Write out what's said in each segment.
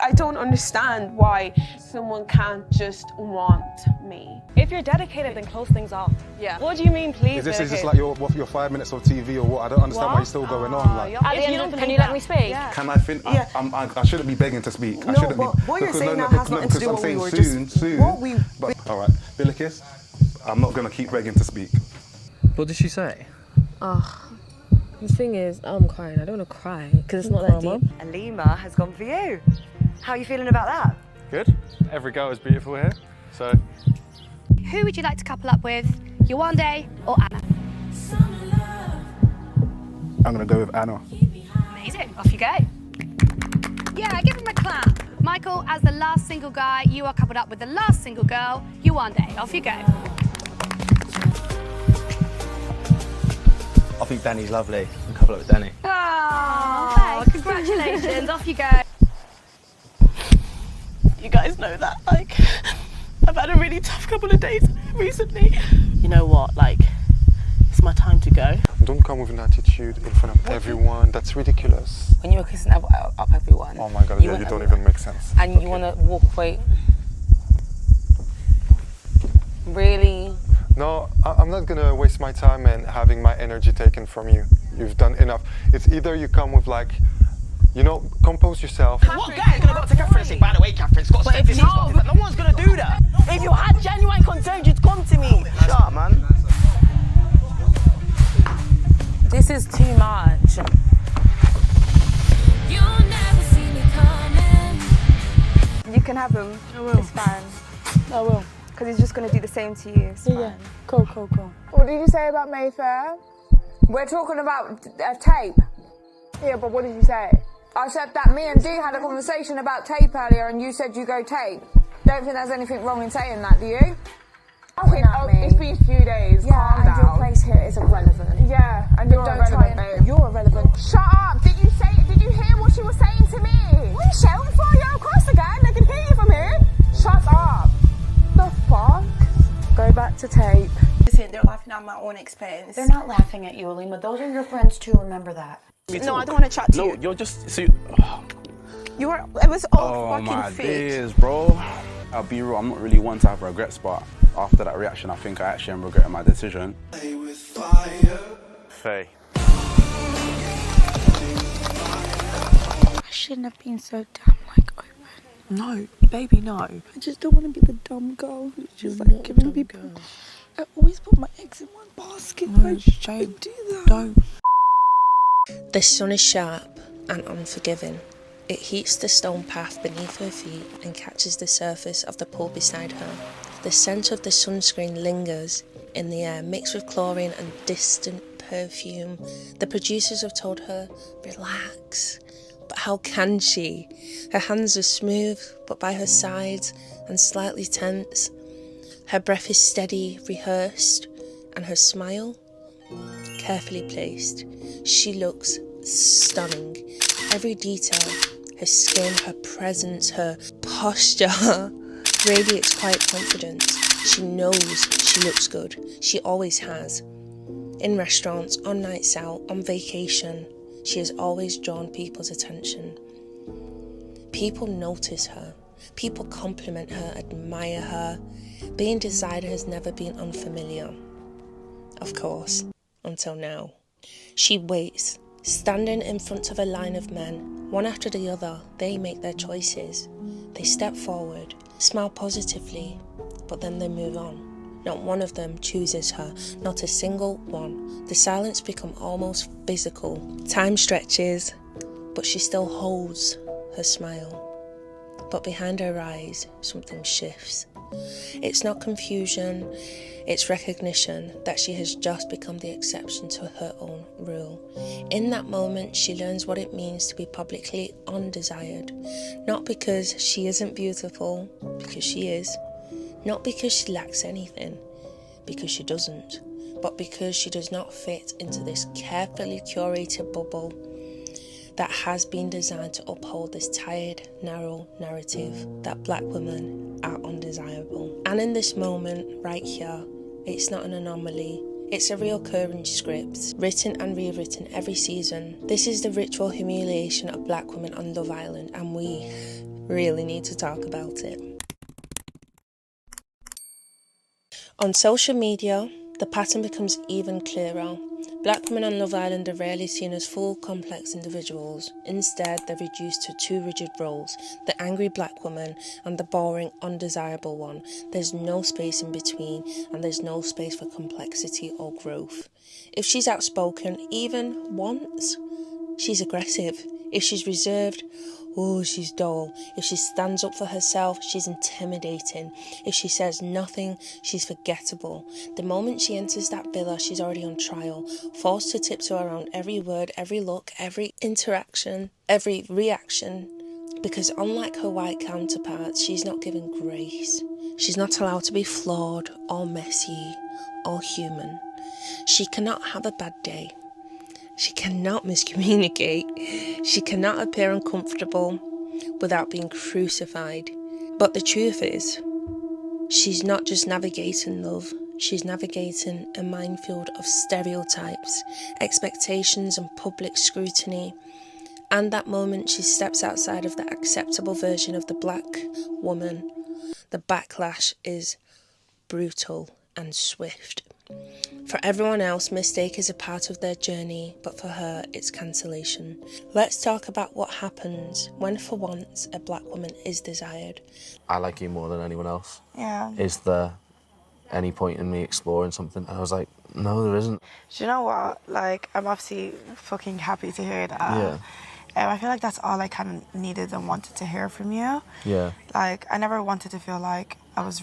I don't understand why someone can't just want me. If you're dedicated, then close things off. Yeah. What do you mean, please? Is this like your 5 minutes of TV or what? I don't understand why you're still going on. Like. At the end, can you let me speak? Yeah. Can I think? Yeah. I shouldn't be begging to speak. I shouldn't be. What you're saying now has nothing to do with what we were soon. What we... But all right, Billikis, I'm not gonna keep begging to speak. What did she say? The thing is, I'm crying. I don't want to cry because it's not that deep. Alima has gone for you. How are you feeling about that? Good. Every girl is beautiful here, so. Who would you like to couple up with, Yewande or Anna? I'm gonna go with Anna. Amazing, off you go. Yeah, give him a clap. Michael, as the last single guy, you are coupled up with the last single girl, Yewande. Off you go. I think Danny's lovely. I'm couple up with Danny. Oh, congratulations, off you go. You guys know that, like, I've had a really tough couple of days recently. You know what, like, it's my time to go. Don't come with an attitude in front of everyone. That's ridiculous. When you were kissing up everyone. Oh my God, yeah, you don't even make sense. And you want to walk away. Really? No, I'm not gonna waste my time and having my energy taken from you. You've done enough. It's either you come with like, you know, compose yourself. What guy's gonna go to Catherine and say, by the way, Catherine, Scott stepped in, no one's gonna do that. If you had genuine concern, you'd come to me. Shut up, man. This is too much. You'll never see me coming. You can have him. I will. It's fine. I will. Because he's just going to do the same to you. It's fine. Cool. What did you say about Mayfair? We're talking about tape. Yeah, but what did you say? I said that me and Dee had a conversation about tape earlier and you said you go tape. Don't think there's anything wrong in saying that, do you? It's been a few days, calm and down. your place here is irrelevant. Yeah, and you're Don't irrelevant, try and, babe. You're irrelevant. Shut up! Did you hear what she was saying to me? What are you shouting for? You're across again, they can hear you from here. Shut up! The fuck? Go back to tape. Listen, they're laughing at my own expense. They're not laughing at you, Alima. Those are your friends too, remember that. No, I don't want to chat to you. No, you're just. So It was all fucking my fake. days, bro. I'll be real, I'm not really one to have regrets, but after that reaction, I think I actually am regretting my decision. Faye. I shouldn't have been so damn open. No, baby, no. I just don't want to be the dumb girl who's just giving people. I always put my eggs in one basket. No, I shouldn't do that. Don't. The sun is sharp and unforgiving. It heats the stone path beneath her feet and catches the surface of the pool beside her. The scent of the sunscreen lingers in the air, mixed with chlorine and distant perfume. The producers have told her, relax. But how can she? Her hands are smooth, but by her sides and slightly tense. Her breath is steady, rehearsed, and her smile, carefully placed. She looks stunning. Every detail, her skin, her presence, her posture, radiates quiet confidence. She knows she looks good. She always has. In restaurants, on nights out, on vacation, she has always drawn people's attention. People notice her. People compliment her, admire her. Being desired has never been unfamiliar. Of course, until now. She waits, standing in front of a line of men. One after the other, they make their choices. They step forward, smile positively, but then they move on. Not one of them chooses her, not a single one. The silence becomes almost physical. Time stretches, but she still holds her smile. But behind her eyes, something shifts. It's not confusion, it's recognition that she has just become the exception to her own rule. In that moment, she learns what it means to be publicly undesired. Not because she isn't beautiful, because she is. Not because she lacks anything, because she doesn't, but because she does not fit into this carefully curated bubble that has been designed to uphold this tired, narrow narrative that black women are undesirable. And in this moment, right here, it's not an anomaly. It's a reoccurring script, written and rewritten every season. This is the ritual humiliation of black women on Love Island, and we really need to talk about it. On social media, the pattern becomes even clearer. Black women on Love Island are rarely seen as full, complex individuals. Instead, they're reduced to two rigid roles, the angry black woman and the boring, undesirable one. There's no space in between, and there's no space for complexity or growth. If she's outspoken, even once, she's aggressive. If she's reserved, oh, she's dull. If she stands up for herself, she's intimidating. If she says nothing, she's forgettable. The moment she enters that villa, she's already on trial, forced to tiptoe around every word, every look, every interaction, every reaction. Because unlike her white counterparts, she's not given grace. She's not allowed to be flawed or messy or human. She cannot have a bad day. She cannot miscommunicate. She cannot appear uncomfortable without being crucified. But the truth is, she's not just navigating love, she's navigating a minefield of stereotypes, expectations and public scrutiny. And that moment she steps outside of the acceptable version of the black woman, the backlash is brutal and swift. For everyone else, mistake is a part of their journey, but for her, it's cancellation. Let's talk about what happens when, for once, a black woman is desired. I like you more than anyone else. Yeah. Is there any point in me exploring something? And I was like, no, there isn't. Do you know what? Like, I'm obviously fucking happy to hear that. Yeah. I feel like that's all I kind of needed and wanted to hear from you. Yeah. Like, I never wanted to feel like I was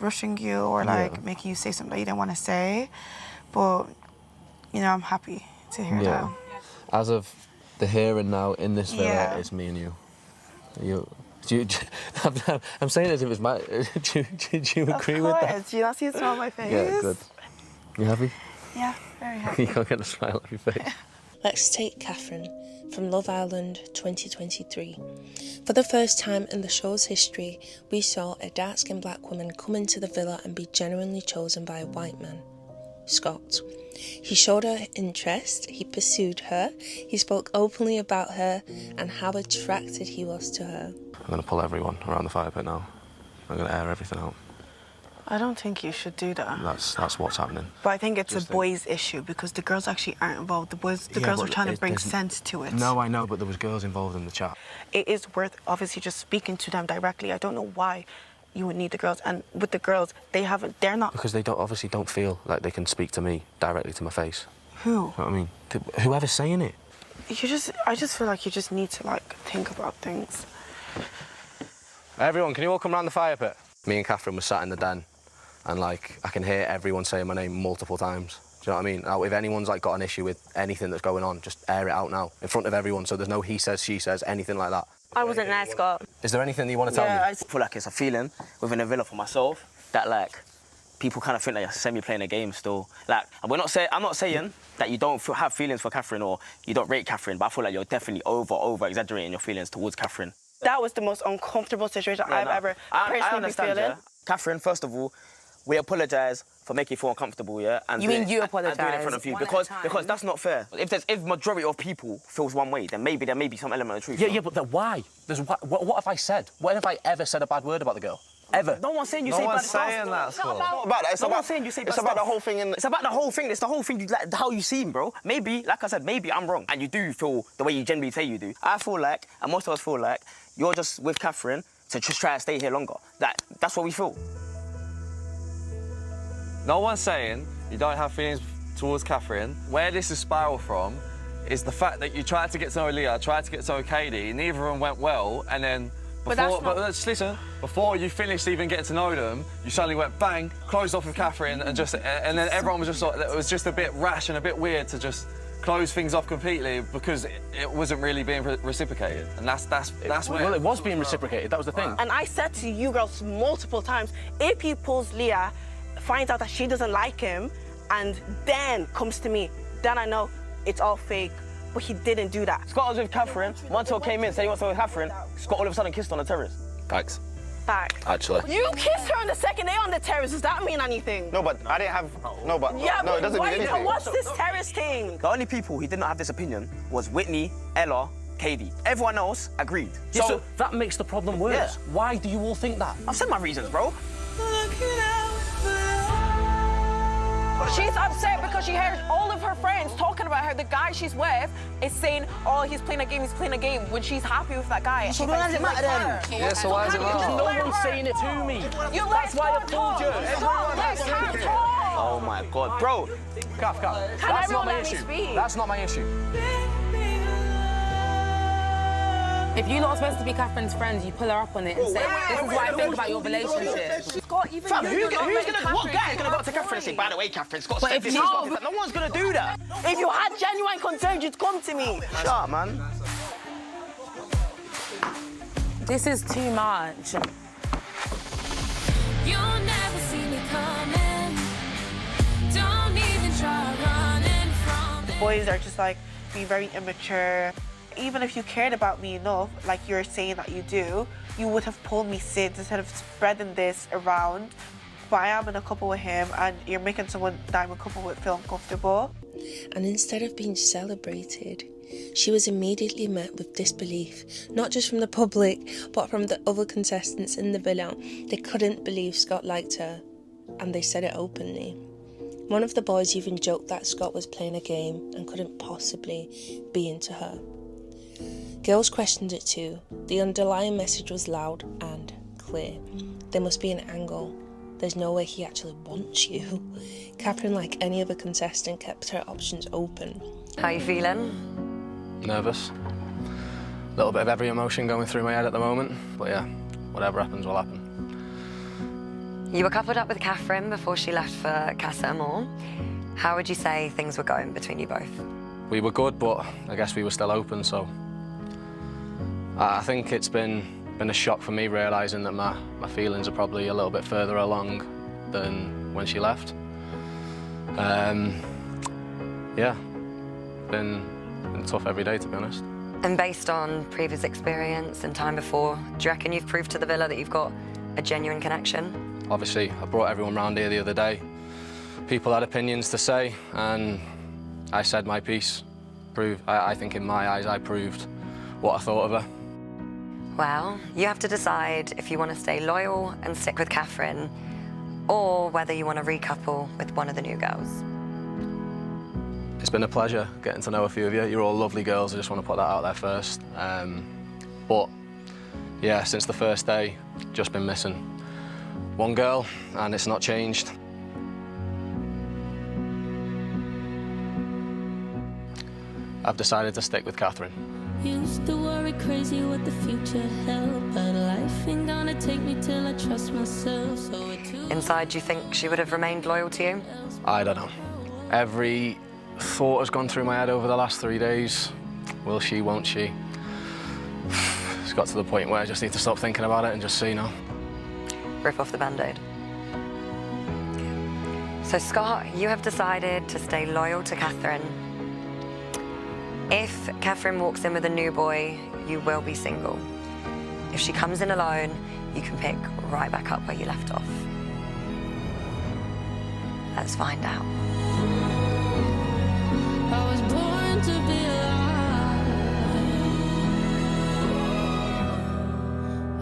rushing you or making you say something that you didn't want to say. But, you know, I'm happy to hear that. As of the here and now in this villa, it's me and you. I'm saying it as if it's my... do you agree with that? Do you not see a smile on my face? Yeah, good. You happy? Yeah, very happy. You can't get a smile off your face. Let's take Catherine from Love Island 2023. For the first time in the show's history, we saw a dark-skinned black woman come into the villa and be genuinely chosen by a white man, Scott. He showed her interest, he pursued her, he spoke openly about her and how attracted he was to her. I'm going to pull everyone around the fire pit now. I'm going to air everything out. I don't think you should do that. That's what's happening. But I think it's a boys' issue because the girls actually aren't involved. The girls were trying to bring sense to it. No, I know, but there was girls involved in the chat. It is worth obviously just speaking to them directly. I don't know why you would need the girls, and with the girls, they're not. Because they obviously don't feel like they can speak to me directly to my face. Who? You know what I mean? Whoever's saying it. I just feel like you just need to think about things. Everyone, can you all come around the fire pit? Me and Catherine were sat in the den. And, I can hear everyone saying my name multiple times. Do you know what I mean? Now, if anyone's, got an issue with anything that's going on, just air it out now, in front of everyone, so there's no he says, she says, anything like that. I wasn't there, Scott. Is there anything that you want to tell me? I feel like it's a feeling within a villa for myself that, people kind of think that you're semi-playing a game still. I'm not saying that you don't have feelings for Catherine or you don't rate Catherine, but I feel like you're definitely over-exaggerating your feelings towards Catherine. That was the most uncomfortable situation I've ever personally been feeling. Yeah? Catherine, first of all, we apologise for making you feel uncomfortable, yeah? And you mean you apologise? And doing it in front of you, because that's not fair. If majority of people feels one way, then maybe there may be some element of truth. Yeah, but then why? What have I said? When have I ever said a bad word about the girl? Ever? No one's saying you say bad stuff. No one's saying that, Scott. It's not about that. No one's saying you say bad stuff. It's about the whole thing. It's about the whole thing. It's the whole thing, how you seem, bro. Maybe, like I said, maybe I'm wrong. And you do feel the way you generally say you do. I feel like, and most of us feel like, you're just with Catherine to just try to stay here longer. That's what we feel. No one's saying you don't have feelings towards Catherine. Where this is spiraled from is the fact that you tried to get to know Leah, tried to get to know Katie, neither of them went well, and then before you finished even getting to know them, you suddenly went bang, closed off with Catherine, and then everyone was just it was just a bit rash and a bit weird to just close things off completely because it wasn't really being reciprocated, and that's where. Well, it was being reciprocated. That was the thing. And I said to you girls multiple times, if he pulls Leah, finds out that she doesn't like him, and then comes to me, then I know it's all fake. But he didn't do that. Scott was with Catherine. Montel came in, said he wants to be with Catherine. Scott all of a sudden kissed on the terrace. Thanks. Fact. Actually. You kissed her on the second day on the terrace. Does that mean anything? No, but I didn't have. No, but yeah, no, it doesn't mean anything. What's this terrace thing? The only people who did not have this opinion was Whitney, Ella, Katie. Everyone else agreed. Yeah, so that makes the problem worse. Yeah. Why do you all think that? I've said my reasons, bro. She's upset because she heard all of her friends talking about her. The guy she's with is saying, oh, he's playing a game, when she's happy with that guy. So why does it matter then? Yeah, so why does it matter? No one's saying it to me. That's why I told you. Oh my God, bro. Kath. That's not my issue. That's not my issue. If you're not supposed to be Catherine's friends, you pull her up on it and say, this is what I think about your relationship. Scott, even what guy is going to go up to Catherine and say, by the way, Catherine, Scott said this, no one's going to do that. If you had genuine concern, you'd come to me. Shut up, man. This is too much. You'll never see me coming. Don't even try running from it. Boys are just like being very immature. Even if you cared about me enough, like you're saying that you do, you would have pulled me since instead of spreading this around. But I am in a couple with him, and you're making someone that I'm in a couple with feel uncomfortable. And instead of being celebrated, she was immediately met with disbelief, not just from the public, but from the other contestants in the villa. They couldn't believe Scott liked her, and they said it openly. One of the boys even joked that Scott was playing a game and couldn't possibly be into her. Girls questioned it too. The underlying message was loud and clear. There must be an angle. There's no way he actually wants you. Catherine, like any other contestant, kept her options open. How you feeling? Nervous. A little bit of every emotion going through my head at the moment. But yeah, whatever happens will happen. You were coupled up with Catherine before she left for Casa Amor. How would you say things were going between you both? We were good, but I guess we were still open, so... I think it's been a shock for me realising that my feelings are probably a little bit further along than when she left. Yeah, been tough every day, to be honest. And based on previous experience and time before, do you reckon you've proved to the villa that you've got a genuine connection? Obviously, I brought everyone round here the other day. People had opinions to say, and I said my piece. I think in my eyes, I proved what I thought of her. Well, you have to decide if you want to stay loyal and stick with Catherine, or whether you want to recouple with one of the new girls. It's been a pleasure getting to know a few of you. You're all lovely girls. I just want to put that out there first. But yeah, since the first day, just been missing one girl, and it's not changed. I've decided to stick with Catherine. Used to worry crazy what the future held, but life ain't gonna take me till I trust myself. So Inside, do you think she would have remained loyal to you? I don't know. Every thought has gone through my head over the last 3 days. Will she, won't she? It's got to the point where I just need to stop thinking about it and just see now. Rip off the Band-Aid. So, Scott, you have decided to stay loyal to Catherine. If Catherine walks in with a new boy, you will be single. If she comes in alone, you can pick right back up where you left off. Let's find out. I was born to be alive.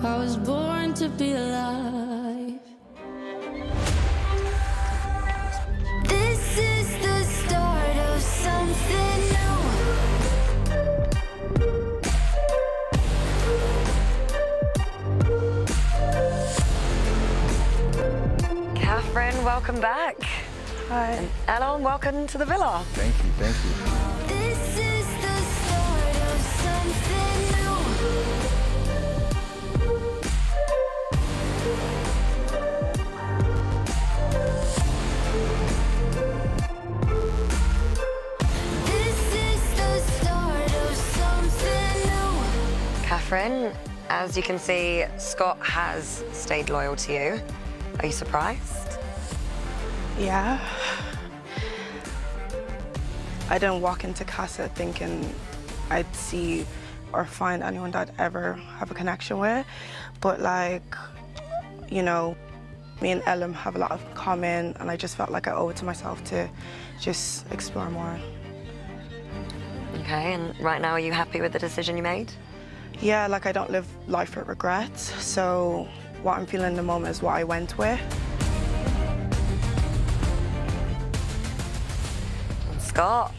I was born to be alive. This is the start of something new. Catherine, welcome back. Hi. And Ellen, welcome to the villa. Thank you, thank you. This is the start of something new. This is the start of something new. Catherine, as you can see, Scott has stayed loyal to you. Are you surprised? Yeah. I didn't walk into Casa thinking I'd see or find anyone that I'd ever have a connection with. But like, you know, me and Ellen have a lot of common, and I just felt like I owe it to myself to just explore more. Okay, and right now, are you happy with the decision you made? Yeah, like I don't live life with regrets, so what I'm feeling in the moment is what I went with. Scott,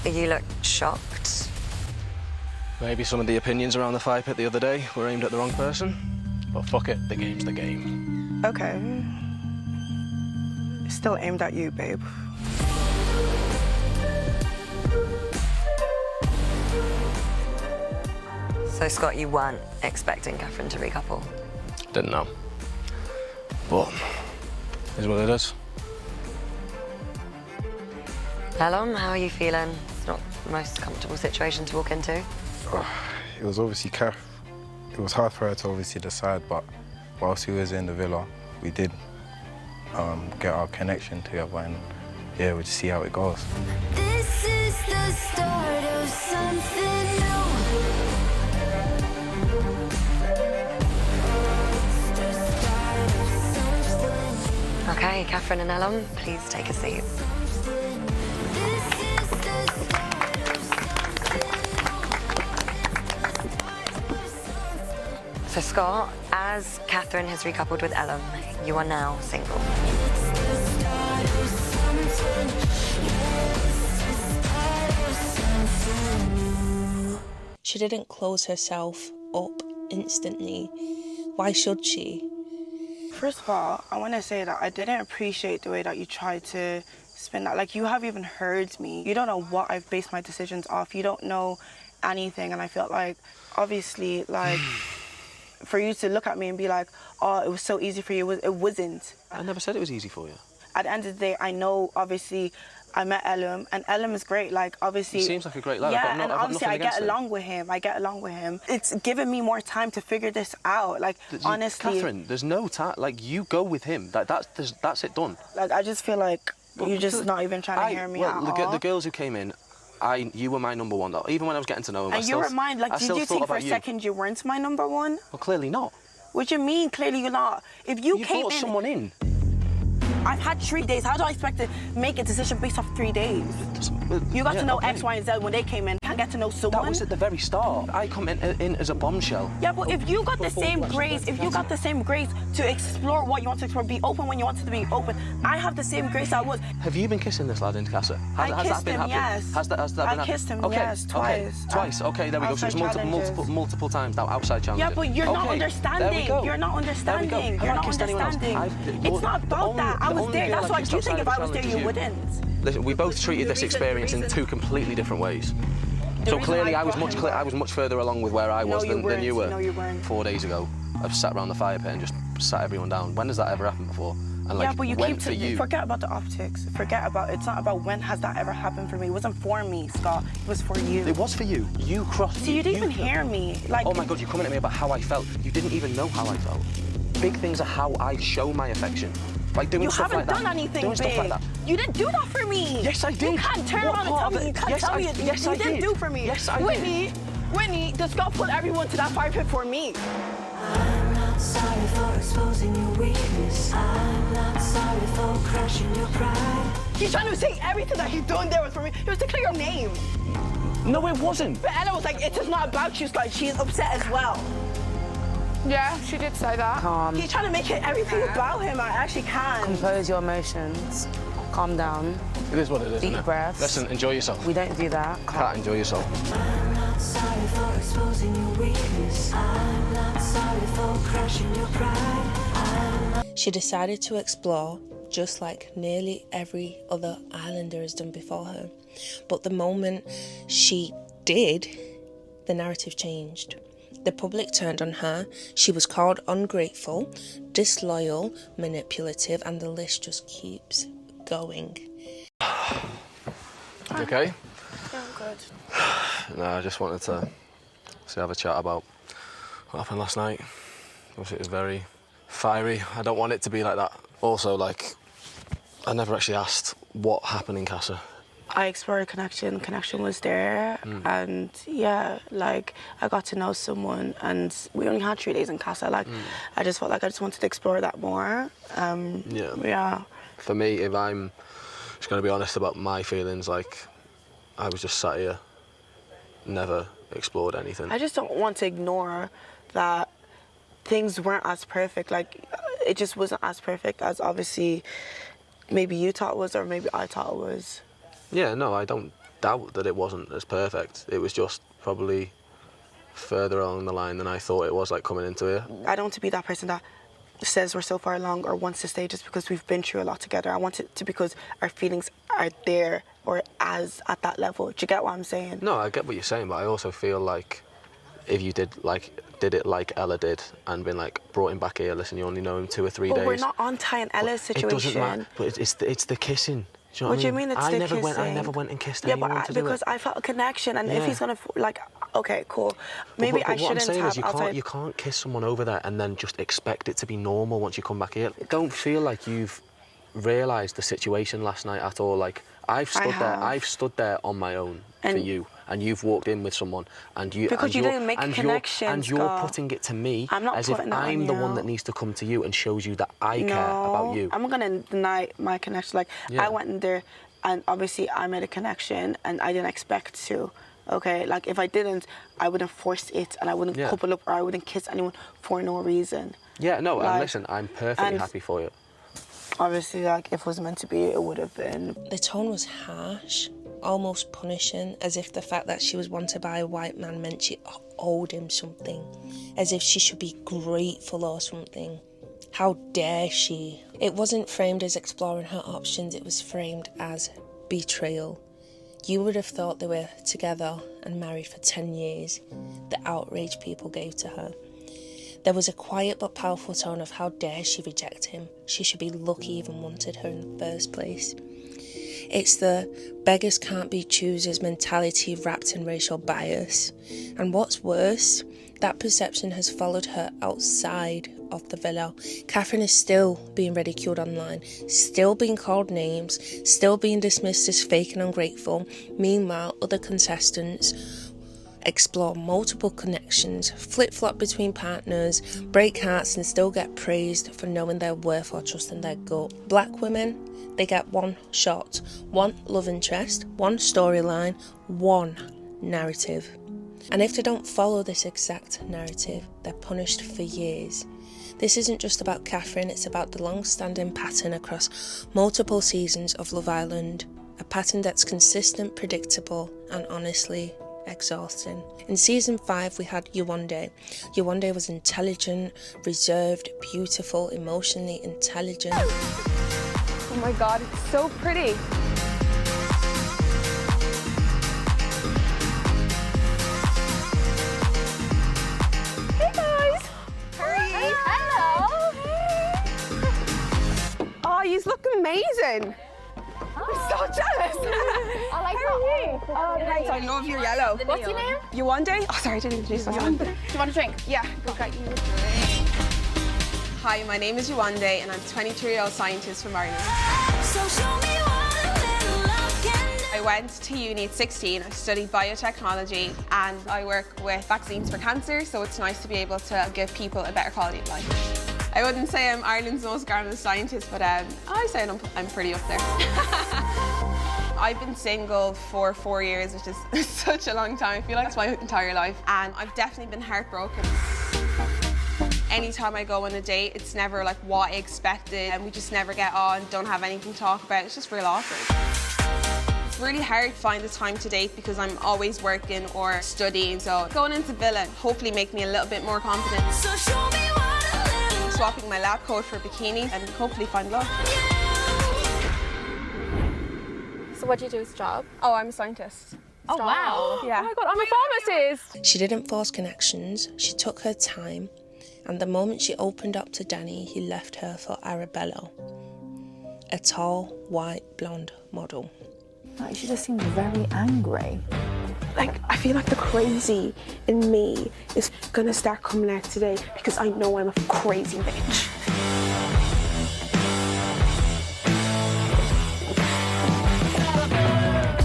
you look shocked. Maybe some of the opinions around the fire pit the other day were aimed at the wrong person. But fuck it, the game's the game. Okay. It's still aimed at you, babe. So, Scott, you weren't expecting Catherine to recouple? Didn't know. But, is what it is. Elon, how are you feeling? It's not the most comfortable situation to walk into. It was obviously Kath. It was hard for her to obviously decide, but whilst we was in the villa, we did get our connection together, and yeah, we'll just see how it goes. This is the start of something new. Okay, Catherine and Elon, please take a seat. So, Scott, as Catherine has recoupled with Ellen, you are now single. She didn't close herself up instantly. Why should she? First of all, I want to say that I didn't appreciate the way that you tried to spin that. Like, you haven't even heard me. You don't know what I've based my decisions off. You don't know anything, and I felt like, obviously, like, for you to look at me and be like, oh, it was so easy for you, it wasn't. I never said it was easy for you. At the end of the day, I know, obviously, I met Elam, and Elam is great. Like, obviously, He seems like a great lad. Yeah, I've got and obviously, I get him. along with him. I get along with him. It's given me more time to figure this out. Like, honestly, Catherine, there's no time. Like, you go with him. That's it done. like, I just feel like you're just not even trying to hear me at all. The girls who came in, you were my number one. Though. Even when I was getting to know him, And you were mine. Like, did you think for a second you weren't my number one? Well, clearly not. What do you mean? Clearly you're not. If you came brought in, someone in. I've had 3 days. How do I expect to make a decision based off 3 days? You got to know X, Y, and Z when they came in. Can't get to know someone. That was at the very start. I come in as a bombshell. Yeah, but if you got the same grace, to explore what you want to explore, be open when you want to be open, I have the same grace I was. Have you been kissing this lad in Casa? I kissed him, yes. Has that been happening? I kissed him, okay. yes, twice. Okay. Twice. Okay, there we go. So it's multiple times now outside challenges. Yeah, but you're not understanding. There we go. You're not understanding. You're not understanding. It's not about that. I was there. That's why you think if I was there, you wouldn't. Listen, we both treated this experience in 2 completely different ways. So clearly, I was much further along with where I was than you were. No, you weren't. 4 days ago, I've sat around the fire pit and just sat everyone down. When has that ever happened before? And like, yeah, but you went for you. Forget about the optics. Forget about it. It's not about when has that ever happened for me. It wasn't for me, Scott. It was for you. It was for you. You crossed. So you didn't even hear me. Like, oh my God, you're coming at me about how I felt. You didn't even know how I felt. Big things are how I show my affection. Like doing stuff like that. You haven't done anything, doing stuff like that. You didn't do that for me. Yes, I did. You can't turn around and tell me. You can't tell me. Yes, I did. You didn't do for me. Yes, I did. Whitney, does Scott put everyone to that fire pit for me? I'm not sorry for exposing your weakness. I'm not sorry for crushing your pride. He's trying to say everything that he's doing there was for me. It was to clear your name. No, it wasn't. But Ella was like, it is not about you, Scott. She's upset as well. Yeah, she did say that. Calm. He's trying to make it everything about him. I actually can't. Compose your emotions. Calm down. It is what it is, Deep isn't it? breaths. Listen, enjoy yourself. We don't do that. Can't enjoy yourself. I'm not sorry for exposing your weakness. I'm not sorry for crushing your pride. She decided to explore, just like nearly every other islander has done before her. But the moment she did, the narrative changed. The public turned on her. She was called ungrateful, disloyal, manipulative, and the list just keeps going. Okay? Yeah, I'm good. No, I just wanted to have a chat about what happened last night. Obviously, it was very fiery. I don't want it to be like that. Also, like, I never actually asked what happened in Casa. I explored connection. Connection was there, and yeah, like I got to know someone, and we only had 3 days in Casa. Like, I just felt like I just wanted to explore that more. Yeah. For me, if I'm just going to be honest about my feelings, like, I was just sat here never explored anything. I just don't want to ignore that things weren't as perfect. Like, it just wasn't as perfect as obviously maybe you thought it was or maybe I thought it was. Yeah, no, I don't doubt that it wasn't as perfect. It was just probably further along the line than I thought it was, like, coming into it. I don't want to be that person that says we're so far along or wants to stay just because we've been through a lot together. I want it to because our feelings are there or as at that level. Do you get what I'm saying? No, I get what you're saying, but I also feel like if you did it like Ella did and been like, brought him back here, listen, you only know him 2 or 3 days. But we're not on Ty and Ella's situation. It doesn't matter, but it's the kissing. Do you know What do you I mean? mean it's the kissing? I never went and kissed yeah, anyone but to do because it. I felt a connection, and if Yeah. he's gonna like, okay, cool, maybe but I what shouldn't I'm saying have. is you can't kiss someone over there and then just expect it to be normal once you come back here. Don't feel like you've realised the situation last night at all. Like I've stood there on my own for you, and you've walked in with someone, and you because you didn't make connections, and you're putting it to me as if I'm the one that needs to come to you and shows you that I care about you. I'm not gonna deny my connection. Like Yeah. I went in there, and obviously I made a connection, and I didn't expect to. Okay, like if I didn't, I wouldn't force it, and I wouldn't couple up, or I wouldn't kiss anyone for no reason. Yeah, no, like, and listen, I'm perfectly happy for you. Obviously, like if it was meant to be, it would have been. The tone was harsh, almost punishing, as if the fact that she was wanted by a white man meant she owed him something, as if she should be grateful or something. How dare she? It wasn't framed as exploring her options, it was framed as betrayal. You would have thought they were together and married for 10 years, the outrage people gave to her. There was a quiet but powerful tone of how dare she reject him. She should be lucky he even wanted her in the first place. It's the beggars can't be choosers mentality wrapped in racial bias. And what's worse, that perception has followed her outside of the villa. Catherine is still being ridiculed online, still being called names, still being dismissed as fake and ungrateful. Meanwhile, other contestants explore multiple connections, flip-flop between partners, break hearts and still get praised for knowing their worth or trusting their gut. Black women, they get one shot, one love interest, one storyline, one narrative. And if they don't follow this exact narrative, they're punished for years. This isn't just about Catherine, it's about the long-standing pattern across multiple seasons of Love Island, a pattern that's consistent, predictable, and honestly exhausting. In season 5 we had Yewande. Yewande was intelligent, reserved, beautiful, emotionally intelligent. Oh my god, it's so pretty. Hey guys! Hello! Oh, you look amazing! I'm so jealous! I like that. Oh, nice. I love your yellow. What's your name? Yewande? Oh, sorry, I didn't introduce myself. Do you want a drink? Yeah, go get you a drink. Hi, my name is Yewande and I'm a 23-year-old scientist from Ireland. I went to uni at 16, I studied biotechnology and I work with vaccines for cancer, so it's nice to be able to give people a better quality of life. I wouldn't say I'm Ireland's most glamorous scientist, but I say I'm pretty up there. I've been single for 4 years, which is such a long time. I feel like it's my entire life. And I've definitely been heartbroken. Anytime I go on a date, it's never like what I expected, and we just never get on, don't have anything to talk about. It's just real awkward. It's really hard to find the time to date because I'm always working or studying. So going into Villa hopefully make me a little bit more confident. Swapping my lab coat for bikinis and hopefully find love. So what do you do as a job? Oh, I'm a scientist. Oh, wow. Yeah. Oh my god, I'm a pharmacist. She didn't force connections, she took her time, and the moment she opened up to Danny, he left her for Arabella, a tall, white, blonde model. Like, she just seems very angry. Like, I feel like the crazy in me is gonna start coming out today because I know I'm a crazy bitch.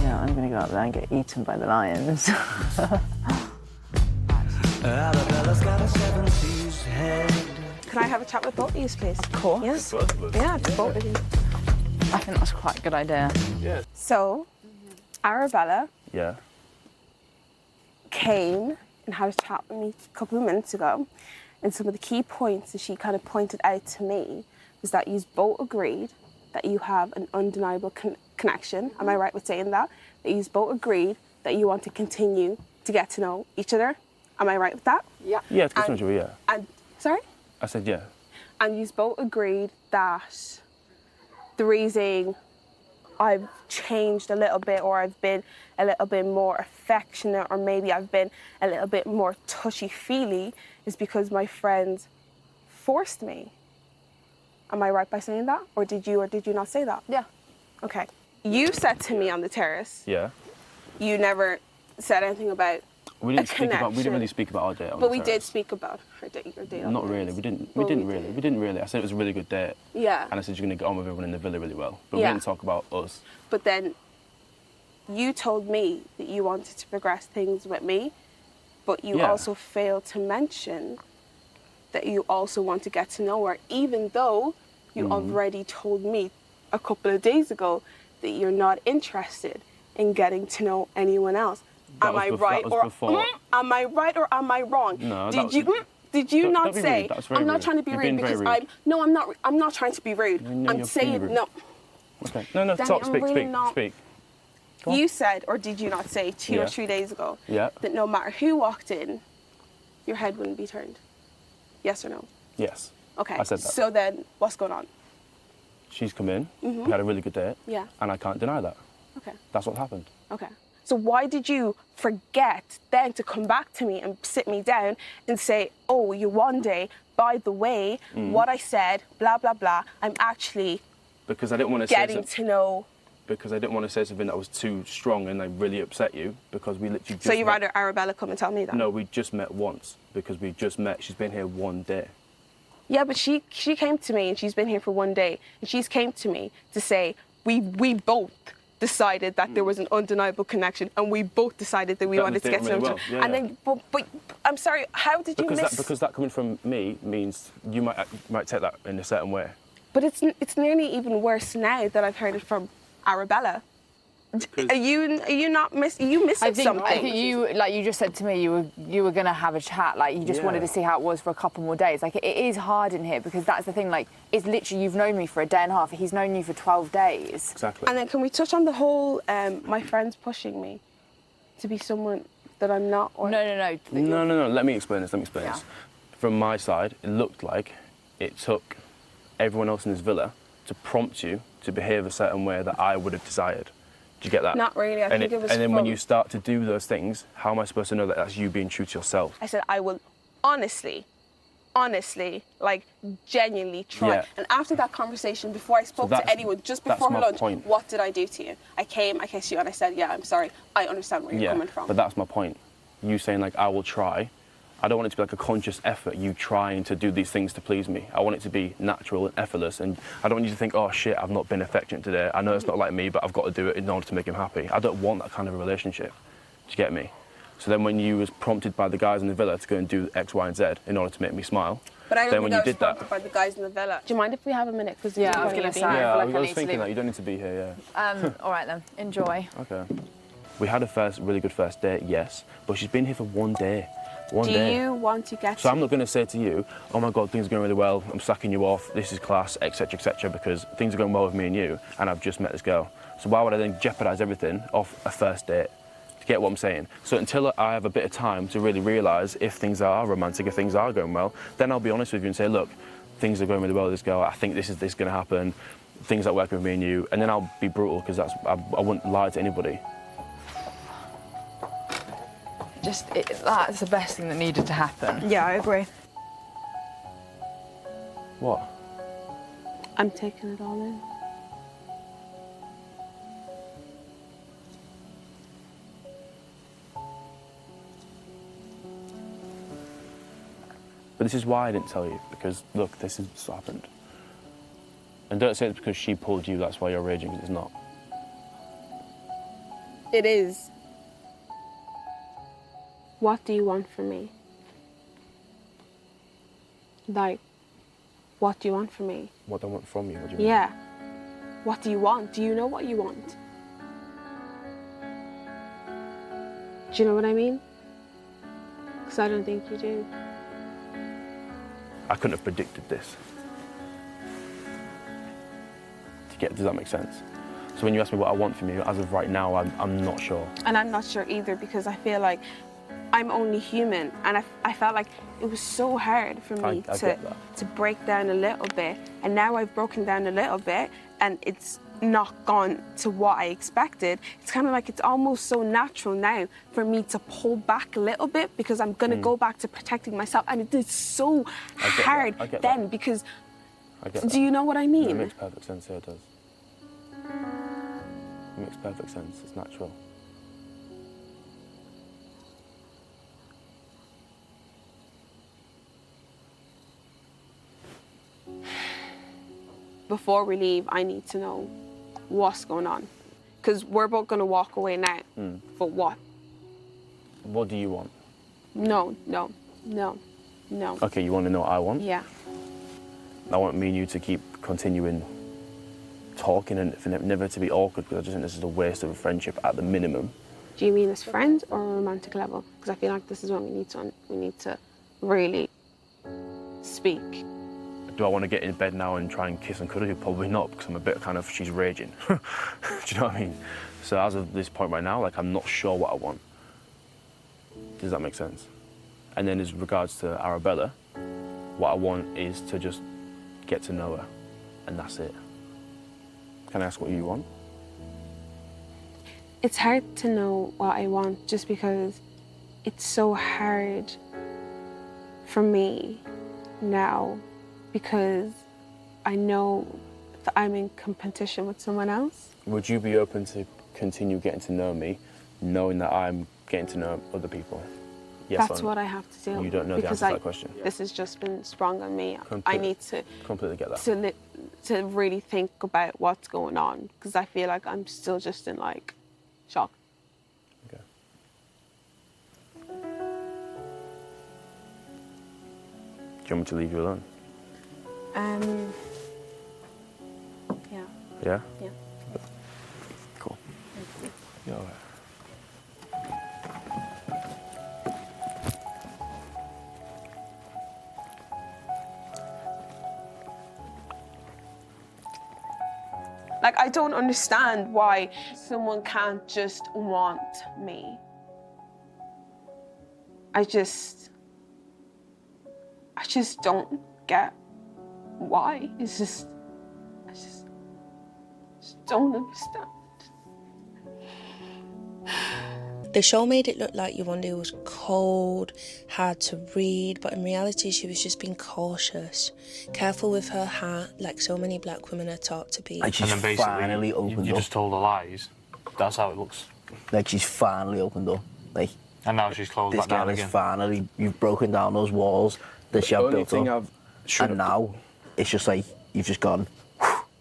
Yeah, I'm gonna go up there and get eaten by the lions. Arabella's got a 70s head. Can I have a chat with both of you, please? Of course. Yes. Yeah, both of you. I think that's quite a good idea. Yeah. So, Arabella, Yeah. came and had a chat with me a couple of minutes ago, and some of the key points that she kind of pointed out to me was that you both agreed that you have an undeniable connection. Am I right with saying that? That you both agreed that you want to continue to get to know each other. Am I right with that? Yeah. Yeah, it's good to know, yeah. And sorry? I said yeah. And you both agreed that the reason I've changed a little bit, or I've been a little bit more affectionate, or maybe I've been a little bit more touchy-feely, is because my friends forced me. Am I right by saying that? Or did you not say that? Yeah. Okay. You said to me on the terrace, Yeah. you never said anything about We didn't really speak about our date. But we did speak about your date. Not really. We didn't really. I said it was a really good date. Yeah. And I said you're gonna get on with everyone in the villa really well. But Yeah. we didn't talk about us. But then you told me that you wanted to progress things with me, but you Yeah. also failed to mention that you also want to get to know her, even though you already told me a couple of days ago that you're not interested in getting to know anyone else. Am I right or am I right or am I wrong? No, did you not don't be say? rude. That's very I'm not rude. trying to be You're rude being very because rude. I'm not trying to be rude. No, I'm you're saying being rude. no. Okay. No, Danny, talk, I'm speak, really speak, not- speak. Go on. You said, or did you not say 2 or Yeah. 3 days ago, Yeah. that no matter who walked in, your head wouldn't be turned? Yes or no? Yes. Okay. I said that. So then, what's going on? She's come in. Mhm. We had a really good date. Yeah. And I can't deny that. Okay. That's what happened. Okay. So why did you forget then to come back to me and sit me down and say, oh, Yewande, by the way, what I said, blah, blah, blah, I'm actually Because I didn't want to say getting to know. because I didn't want to say something that was too strong and like really upset you, because we literally just So you met. rather Arabella come and tell me that? No, we just met once, because we just met. She's been here one day. Yeah, but she came to me and she's been here for 1 day, and she's came to me to say we both decided that there was an undeniable connection, and we both decided that we That wanted to was get to know doing each really other. well, And then, but I'm sorry, how did you miss? Because that coming from me means you might take that in a certain way. But it's nearly even worse now that I've heard it from Arabella. Are you not missing something? I think you, like you just said to me, you were gonna have a chat. Like you just wanted to see how it was for a couple more days. Like it is hard in here because that's the thing. Like it's literally you've known me for a day and a half. He's known you for 12 days. Exactly. And then can we touch on the whole my friends pushing me to be someone that I'm not? Or No. Let me explain this. Yeah. From my side, it looked like it took everyone else in this villa to prompt you to behave a certain way that I would have desired. Do you get that? Not really. I think it was. And then when from- you start to do those things, how am I supposed to know that that's you being true to yourself? I said I will honestly, like genuinely try. Yeah. And after that conversation, before I spoke to that's- anyone, just that's before my lunch, point. what did I do to you? I came, I kissed you, and I said, yeah, I'm sorry. I understand where you're coming from. But that's my point. You saying like I will try. I don't want it to be like a conscious effort, you trying to do these things to please me. I want it to be natural and effortless, and I don't want you to think, oh shit, I've not been affectionate today. I know it's not like me, but I've got to do it in order to make him happy. I don't want that kind of a relationship. Do you get me? So then when you was prompted by the guys in the villa to go and do X, Y, and Z in order to make me smile, But I then don't when think you I was did that, prompted by the guys in the villa. Do you mind if we have a minute? Because Yeah, I was gonna say. yeah, I feel like I I was need to thinking leave. that you don't need to be here. Yeah. All right then, enjoy. Okay. We had a really good first date, yes, but she's been here for 1 day. One Do day. you want to get So I'm not going to say to you, oh my God, things are going really well, I'm sacking you off, this is class, etc., because things are going well with me and you, and I've just met this girl. So why would I then jeopardise everything off a first date? To get what I'm saying? So until I have a bit of time to really realise if things are romantic, if things are going well, then I'll be honest with you and say, look, things are going really well with this girl, I think this is going to happen, things that work with me and you, and then I'll be brutal, because I wouldn't lie to anybody. That's the best thing that needed to happen. Yeah, I agree. What? I'm taking it all in. But this is why I didn't tell you, because look, this is what's happened. And don't say it's because she pulled you, that's why you're raging, because it's not. It is. What do you want from me? Like, what do you want from me? What do I want from you? What do you mean? Yeah. What do you want? Do you know what you want? Do you know what I mean? Because I don't think you do. I couldn't have predicted this. Does that make sense? So when you ask me what I want from you, as of right now, I'm not sure. And I'm not sure either, because I feel like I'm only human, and I felt like it was so hard for me to break down a little bit, and now I've broken down a little bit, and it's not gone to what I expected. It's kind of like it's almost so natural now for me to pull back a little bit, because I'm going to go back to protecting myself, and it is so hard then, because do you know what I mean? Yeah, it makes perfect sense. Yeah, it does. It makes perfect sense. It's natural. Before we leave, I need to know what's going on. Because we're both going to walk away now. For what? What do you want? No. Okay, you want to know what I want? Yeah. I want me and you to keep continuing talking and for never to be awkward, because I just think this is a waste of a friendship at the minimum. Do you mean as friends or a romantic level? Because I feel like this is when we need to really speak. Do I want to get in bed now and try and kiss and cuddle you? Probably not, because I'm a bit kind of, she's raging. Do you know what I mean? So as of this point right now, like, I'm not sure what I want. Does that make sense? And then as regards to Arabella, what I want is to just get to know her, and that's it. Can I ask what you want? It's hard to know what I want, just because it's so hard for me now, because I know that I'm in competition with someone else. Would you be open to continue getting to know me, knowing that I'm getting to know other people? Yes. That's what I have to do. You don't know the answer to that question. This has just been sprung on me. I need to completely get that. To really think about what's going on, because I feel like I'm still just in like shock. Okay. Do you want me to leave you alone? Yeah. Yeah? Yeah. Cool. Yeah, all right. Like, I don't understand why someone can't just want me. I just don't get why. I just don't understand. The show made it look like Yewande was cold, hard to read, but in reality she was just being cautious, careful with her heart, like so many black women are taught to be. Like she's finally opened up. You just told her lies. That's how it looks. Like she's finally opened up. Like, and now she's closed back down again. This girl is finally, you've broken down those walls that she had built up. And now it's just like you've just gone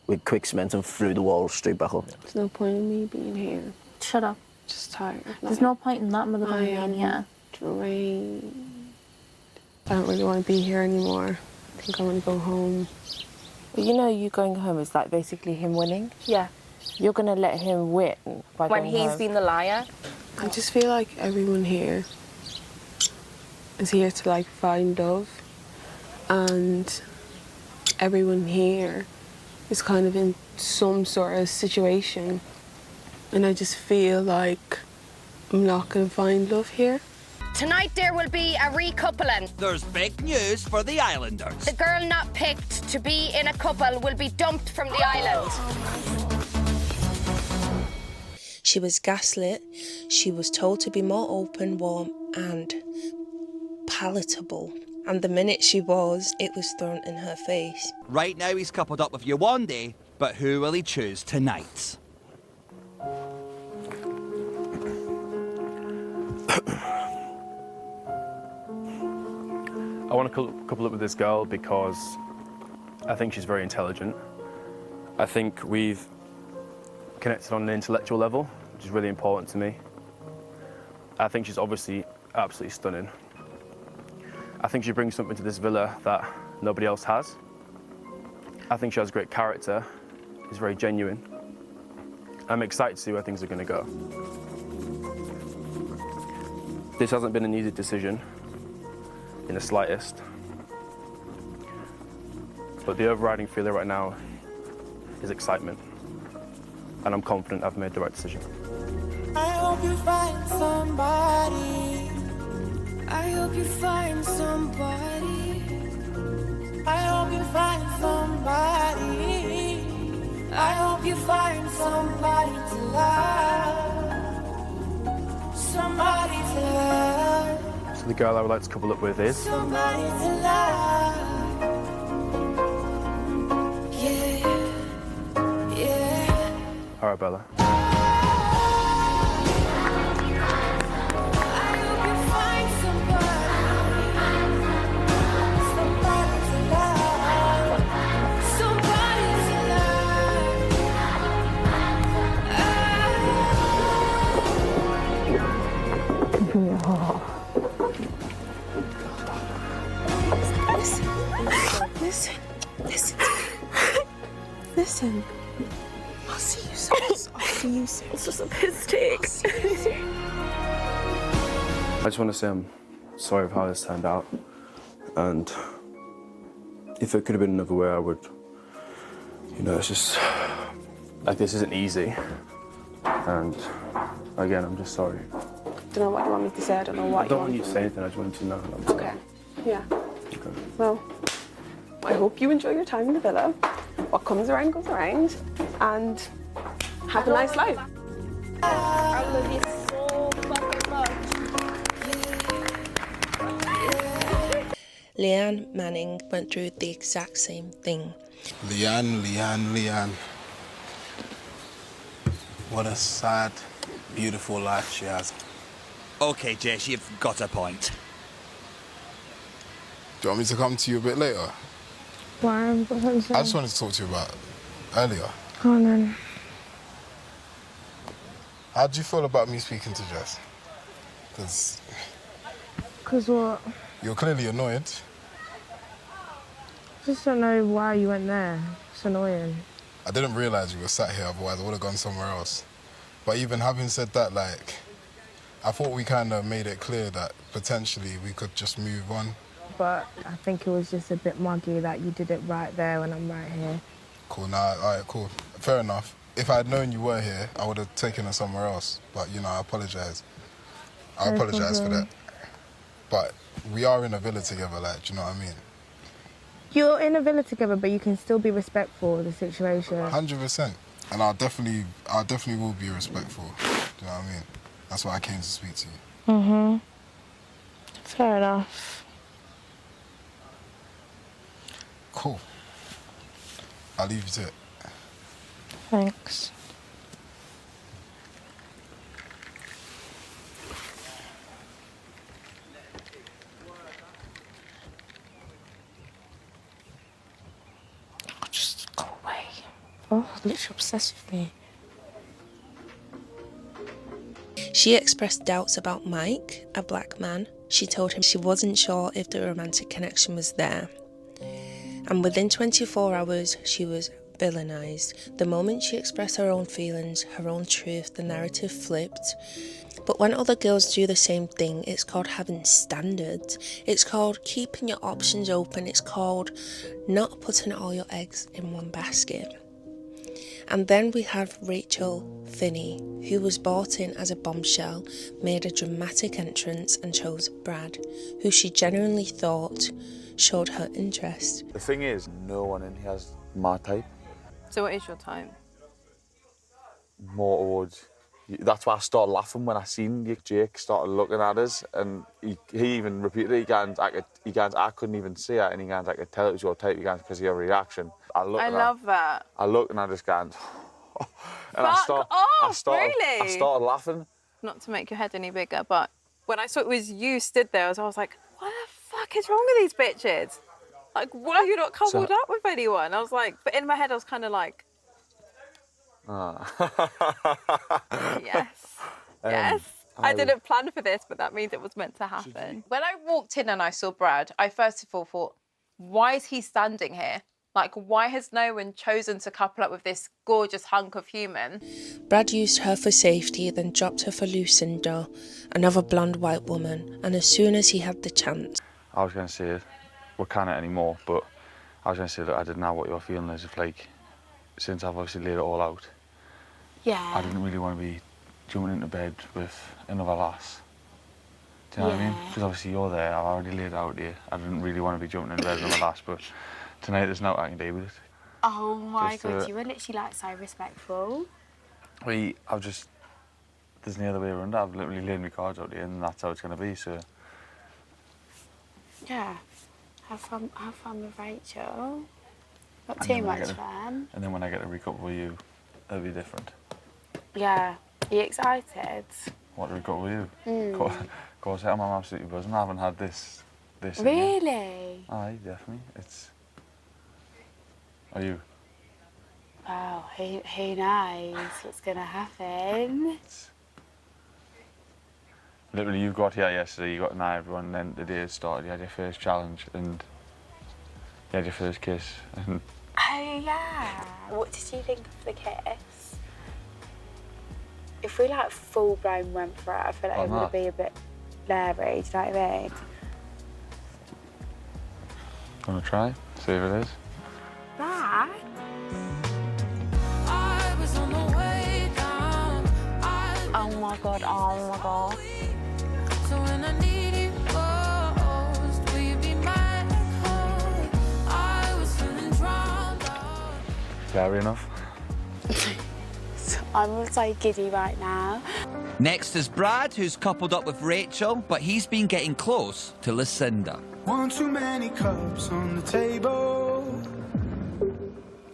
with quick cement and through the walls straight back up. There's no point in me being here. Shut up. Just tired. There's no point in that motherfucker being here. Drained. I don't really want to be here anymore. I think I want to go home. But you know, you going home is like basically him winning. Yeah. You're gonna let him win by when going he's home. been the liar. I just feel like everyone here is here to like find love, and everyone here is kind of in some sort of situation, and I just feel like I'm not gonna find love here. Tonight there will be a recoupling. There's big news for the Islanders. The girl not picked to be in a couple will be dumped from the island. She was gaslit. She was told to be more open, warm and palatable. And the minute she was, it was thrown in her face. Right now he's coupled up with Yewande, but who will he choose tonight? I want to couple up with this girl because I think she's very intelligent. I think we've connected on an intellectual level, which is really important to me. I think she's obviously absolutely stunning. I think she brings something to this villa that nobody else has. I think she has great character, is very genuine. I'm excited to see where things are going to go. This hasn't been an easy decision, in the slightest. But the overriding feeling right now is excitement. And I'm confident I've made the right decision. I hope you find somebody. I hope you find somebody. I hope you find somebody. I hope you find somebody to love. Somebody to love. So the girl I would like to couple up with is... Somebody to love. Yeah. Yeah. Arabella. Listen. I'll see you soon. I'll see you soon. It's just a piss take. I just want to say I'm sorry of how this turned out. And if it could have been another way, I would... You know, it's just... Like, this isn't easy. And, again, I'm just sorry. I don't know what you want me to say. I don't know what I don't want you to say anything. I just want you to know that I'm sorry. Okay. Yeah. Okay. Well, I hope you enjoy your time in the villa. What comes around goes around, and have a nice life. I love you so fucking much. Leanne Manning went through the exact same thing. Leanne. What a sad, beautiful life she has. OK, Jess, you've got a point. Do you want me to come to you a bit later? Why? I just wanted to talk to you about earlier. Go on then. How do you feel about me speaking to Jess? Because what? You're clearly annoyed. I just don't know why you went there. It's annoying. I didn't realise you were sat here, otherwise I would have gone somewhere else. But even having said that, like, I thought we kind of made it clear that potentially we could just move on. But I think it was just a bit muggy that you did it right there when I'm right here. Cool, all right, cool. Fair enough. If I had known you were here, I would have taken her somewhere else. But, you know, I apologise. I apologise for that. But we are in a villa together, like, do you know what I mean? You're in a villa together, but you can still be respectful of the situation. 100%. And I definitely will be respectful. Do you know what I mean? That's why I came to speak to you. Mm-hmm. Fair enough. Cool. I'll leave you to it. Thanks. Just go away. Oh, literally obsessed with me. She expressed doubts about Mike, a black man. She told him she wasn't sure if the romantic connection was there. And within 24 hours, she was villainised. The moment she expressed her own feelings, her own truth, the narrative flipped. But when other girls do the same thing, it's called having standards. It's called keeping your options open. It's called not putting all your eggs in one basket. And then we have Rachel Finney, who was brought in as a bombshell, made a dramatic entrance and chose Brad, who she genuinely thought showed her interest. The thing is, no one in here has my type. So what is your type? More towards... That's why I started laughing when I seen Jake started looking at us, and he even repeated it. I couldn't even see it, and he goes, I could tell it was your type, because of your reaction. I love that. I looked and I just gone, and really? I started laughing. Not to make your head any bigger, but when I saw it was you stood there, I was like, what the fuck is wrong with these bitches? Like, why are you not coupled up with anyone? I was like, but in my head I was kind of like, yes. Yes. I didn't plan for this, but that means it was meant to happen. When I walked in and I saw Brad, I first of all thought, why is he standing here? Like, why has no one chosen to couple up with this gorgeous hunk of human? Brad used her for safety, then dropped her for Lucinda, another blonde white woman, and as soon as he had the chance... I was going to say, we can't anymore, but I was going to say that I didn't know what your feeling is if, like, since I've obviously laid it all out, I didn't really want to be jumping into bed with another lass. Do you know what I mean? Because obviously you're there, I've already laid it out to you. I didn't really want to be jumping into bed with another lass, but tonight there's nothing I can do with it. Oh my Just, God, you were literally like so respectful. I've just, there's no other way around it. I've literally laid my cards out to you and that's how it's going to be, so. Yeah, have fun with Rachel. Not too much fun. And then when I get to recouple with you, it'll be different. Yeah, are you excited? What, to recouple with you? Of course, I'm absolutely buzzing. I haven't had this. Really? Aye, definitely. Are you? Wow, who knows what's going to happen? Literally, you got here yesterday, you got to know everyone, and then the day it started, you had your first challenge, and you had your first kiss. And Oh yeah. What did you think of the kiss? If we like full blown went for it, I feel like it would be a bit blurry, do you know what I mean? Wanna try? See if it is. That? Oh my God, oh my God. So when I need you most, will you be my echo? I was feeling drowned out. Fair enough. I'm so giddy right now. Next is Brad, who's coupled up with Rachel, but he's been getting close to Lucinda. One too many cups on the table.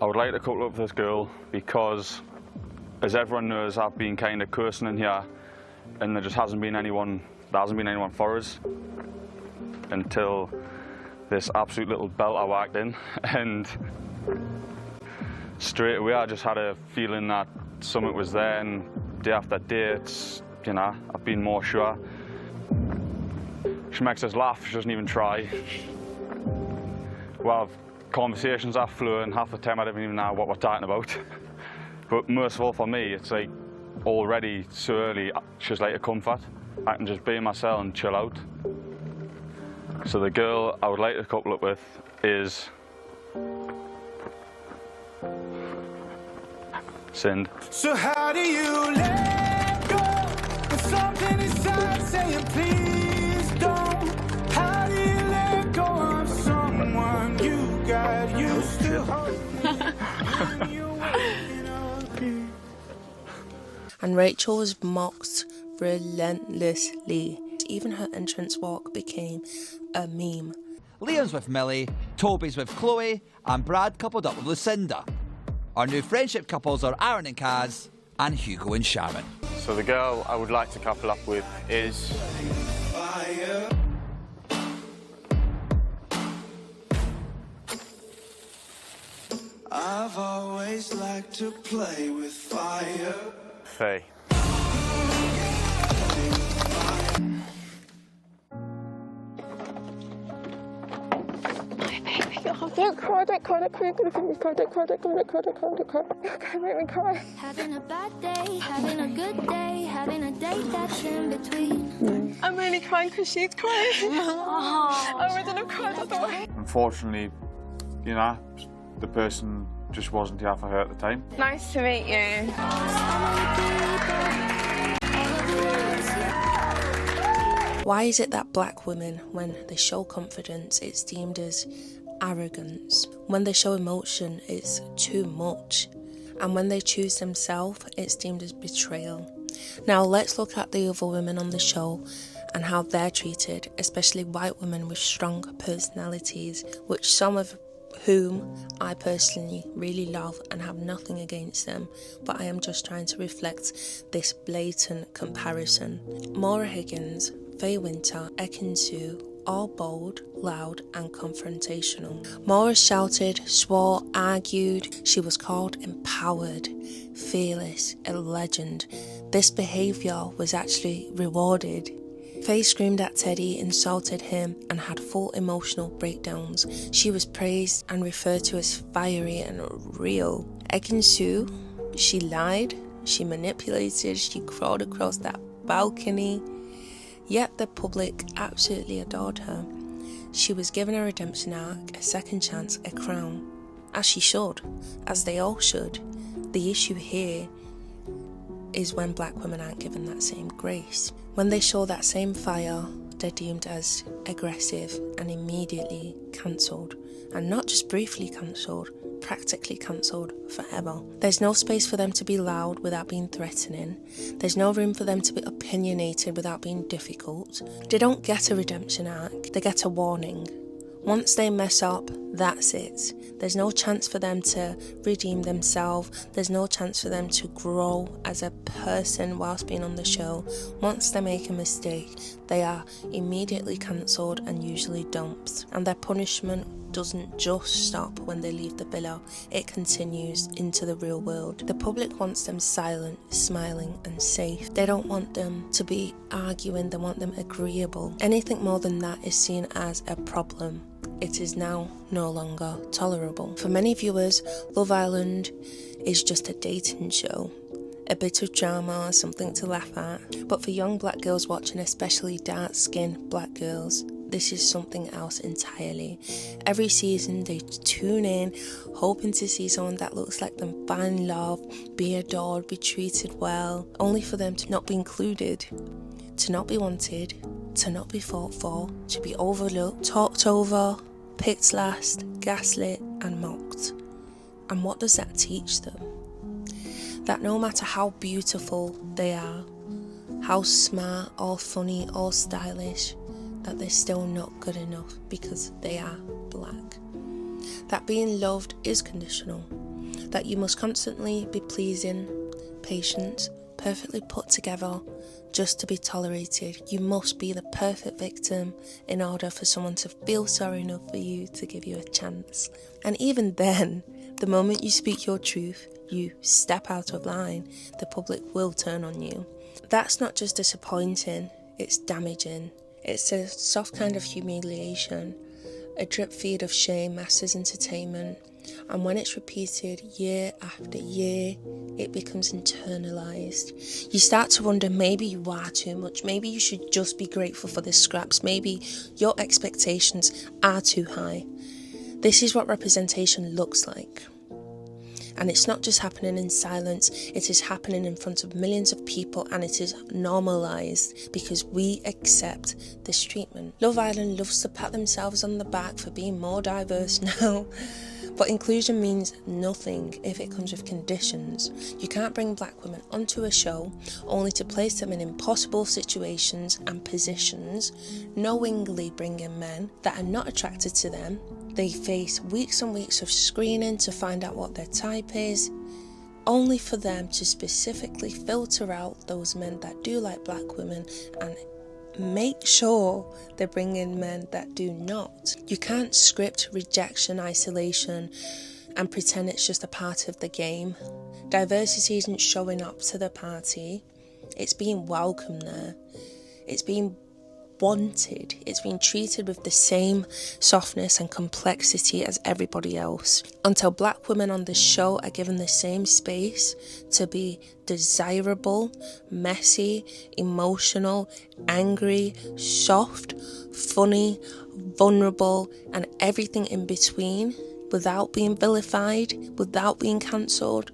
I would like to couple up with this girl because, as everyone knows, I've been kind of cursing in here, and there just hasn't been anyone for us until this absolute little belt I whacked in, and straight away I just had a feeling that something was there, and day after day, it's, you know, I've been more sure. She makes us laugh, she doesn't even try. Well, conversations are flowing, half the time I don't even know what we're talking about. But most of all for me, it's like already so early, she's like a comfort. I can just be myself and chill out. So the girl I would like to couple up with is Sind. So how do you let go? With something inside saying please don't. How do you let go of someone you got used to holding? And Rachel was mocked relentlessly. Even her entrance walk became a meme. Liam's with Millie, Toby's with Chloe, and Brad coupled up with Lucinda. Our new friendship couples are Aaron and Kaz, and Hugo and Sharon. So the girl I would like to couple up with is Fire. I've always liked to play with fire. Faye. Don't cry, don't cry, don't cry. You're gonna make me cry, don't cry, don't cry, don't cry, don't cry, don't cry. You're gonna make me cry. Having a bad day, having a good day, having a day that's in between. I'm only crying because she's crying. I wouldn't have cried otherwise. Unfortunately, you know, the person just wasn't here for her at the time. Nice to meet you. Why is it that black women, when they show confidence, it's deemed as arrogance? When they show emotion, it's too much. And when they choose themselves, it's deemed as betrayal. Now let's look at the other women on the show and how they're treated, especially white women with strong personalities, which some of whom I personally really love and have nothing against them, but I am just trying to reflect this blatant comparison. Maura Higgins, Faye Winter, Ekin-Su, all bold, loud and confrontational. Maura shouted, swore, argued. She was called empowered, fearless, a legend. This behaviour was actually rewarded. Faye screamed at Teddy, insulted him and had full emotional breakdowns. She was praised and referred to as fiery and real. Ekin-Su, she lied, she manipulated, she crawled across that balcony. Yet the public absolutely adored her. She was given a redemption arc, a second chance, a crown. As she should, as they all should. The issue here is when black women aren't given that same grace. When they show that same fire, they're deemed as aggressive and immediately cancelled. And not just briefly cancelled, practically cancelled forever. There's no space for them to be loud without being threatening. There's no room for them to be opinionated without being difficult. They don't get a redemption arc, they get a warning. Once they mess up, that's it. There's no chance for them to redeem themselves. There's no chance for them to grow as a person whilst being on the show. Once they make a mistake, they are immediately cancelled and usually dumped. And their punishment doesn't just stop when they leave the villa, it continues into the real world. The public wants them silent, smiling and safe. They don't want them to be arguing, they want them agreeable. Anything more than that is seen as a problem. It is now no longer tolerable. For many viewers, Love Island is just a dating show, a bit of drama, something to laugh at. But for young black girls watching, especially dark-skinned black girls, this is something else entirely. Every season they tune in, hoping to see someone that looks like them find love, be adored, be treated well, only for them to not be included, to not be wanted, to not be fought for, to be overlooked, talked over, picked last, gaslit and mocked. And what does that teach them? That no matter how beautiful they are, how smart or funny or stylish, that they're still not good enough because they are black. That being loved is conditional. That you must constantly be pleasing, patient, perfectly put together just to be tolerated. You must be the perfect victim in order for someone to feel sorry enough for you to give you a chance. And even then, the moment you speak your truth, you step out of line, the public will turn on you. That's not just disappointing, it's damaging. It's a soft kind of humiliation, a drip feed of shame, masses entertainment, and when it's repeated year after year, it becomes internalized. You start to wonder, maybe you are too much, maybe you should just be grateful for the scraps, maybe your expectations are too high. This is what representation looks like. And it's not just happening in silence, it is happening in front of millions of people, and it is normalised because we accept this treatment. Love Island loves to pat themselves on the back for being more diverse now. But inclusion means nothing if it comes with conditions. You can't bring black women onto a show only to place them in impossible situations and positions, knowingly bring in men that are not attracted to them. They face weeks and weeks of screening to find out what their type is, only for them to specifically filter out those men that do like black women and make sure they bring in men that do not. You can't script rejection, isolation, and pretend it's just a part of the game. Diversity isn't showing up to the party. It's being welcomed there. It's being wanted. It's being treated with the same softness and complexity as everybody else, until black women on the show are given the same space to be desirable, messy, emotional, angry, soft, funny, vulnerable, and everything in between, without being vilified, without being cancelled.